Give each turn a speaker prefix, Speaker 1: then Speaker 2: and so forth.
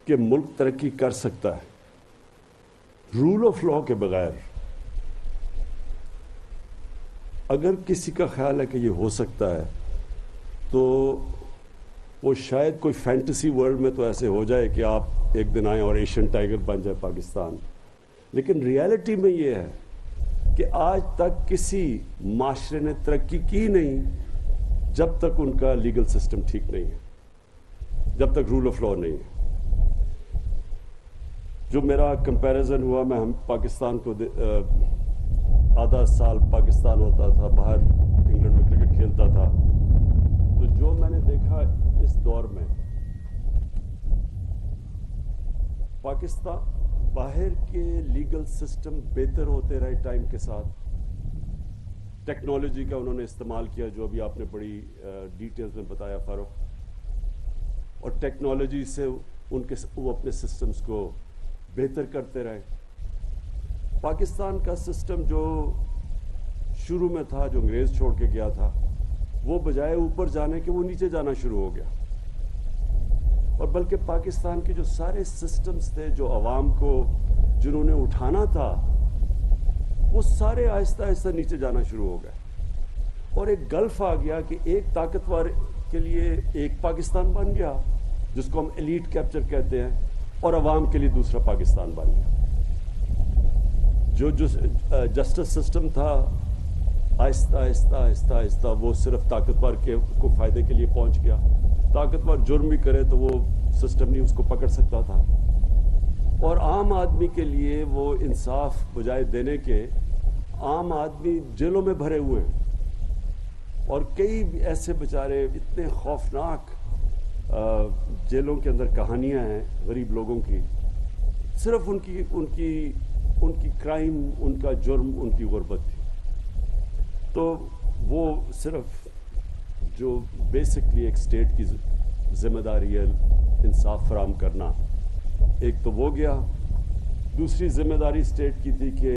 Speaker 1: کہ ملک ترقی کر سکتا ہے رول آف لا کے بغیر. اگر کسی کا خیال ہے کہ یہ ہو سکتا ہے تو وہ شاید کوئی فینٹیسی ورلڈ میں تو ایسے ہو جائے کہ آپ ایک دن آئیں اور ایشین ٹائگر بن جائے پاکستان. لیکن ریالٹی میں یہ ہے کہ آج تک کسی معاشرے نے ترقی کی نہیں جب تک ان کا لیگل سسٹم ٹھیک نہیں ہے, جب تک رول آف لا نہیں ہے. جو میرا کمپیریزن ہوا, میں پاکستان کو آدھا سال پاکستان ہوتا تھا, باہر انگلینڈ میں کرکٹ کھیلتا تھا, تو جو میں نے دیکھا اس دور میں پاکستان باہر کے لیگل سسٹم بہتر ہوتے رہے ٹائم کے ساتھ. ٹیکنالوجی کا انہوں نے استعمال کیا جو ابھی آپ نے بڑی ڈیٹیلز میں بتایا فاروق, اور ٹیکنالوجی سے وہ اپنے سسٹمز کو بہتر کرتے رہے. پاکستان کا سسٹم جو شروع میں تھا, جو انگریز چھوڑ کے گیا تھا, وہ بجائے اوپر جانے کے وہ نیچے جانا شروع ہو گیا. اور بلکہ پاکستان کے جو سارے سسٹمز تھے جو عوام کو جنہوں نے اٹھانا تھا, وہ سارے آہستہ آہستہ نیچے جانا شروع ہو گئے. اور ایک گلف آ گیا کہ ایک طاقتور کے لیے ایک پاکستان بن گیا جس کو ہم ایلیٹ کیپچر کہتے ہیں, اور عوام کے لیے دوسرا پاکستان بن گیا. جو جسٹس سسٹم تھا آہستہ آہستہ آہستہ آہستہ وہ صرف طاقتور کے کو فائدے کے لیے پہنچ گیا. طاقتور جرم بھی کرے تو وہ سسٹم نہیں اس کو پکڑ سکتا تھا, اور عام آدمی کے لیے وہ انصاف بجائے دینے کے عام آدمی جیلوں میں بھرے ہوئے ہیں. اور کئی ایسے بیچارے اتنے خوفناک جیلوں کے اندر کہانیاں ہیں غریب لوگوں کی, صرف ان کی کرائم, ان کا جرم, ان کی غربت تھی. تو وہ صرف جو بیسکلی ایک اسٹیٹ کی ذمہ داری ہے انصاف فراہم کرنا, ایک تو وہ گیا. دوسری ذمہ داری اسٹیٹ کی تھی کہ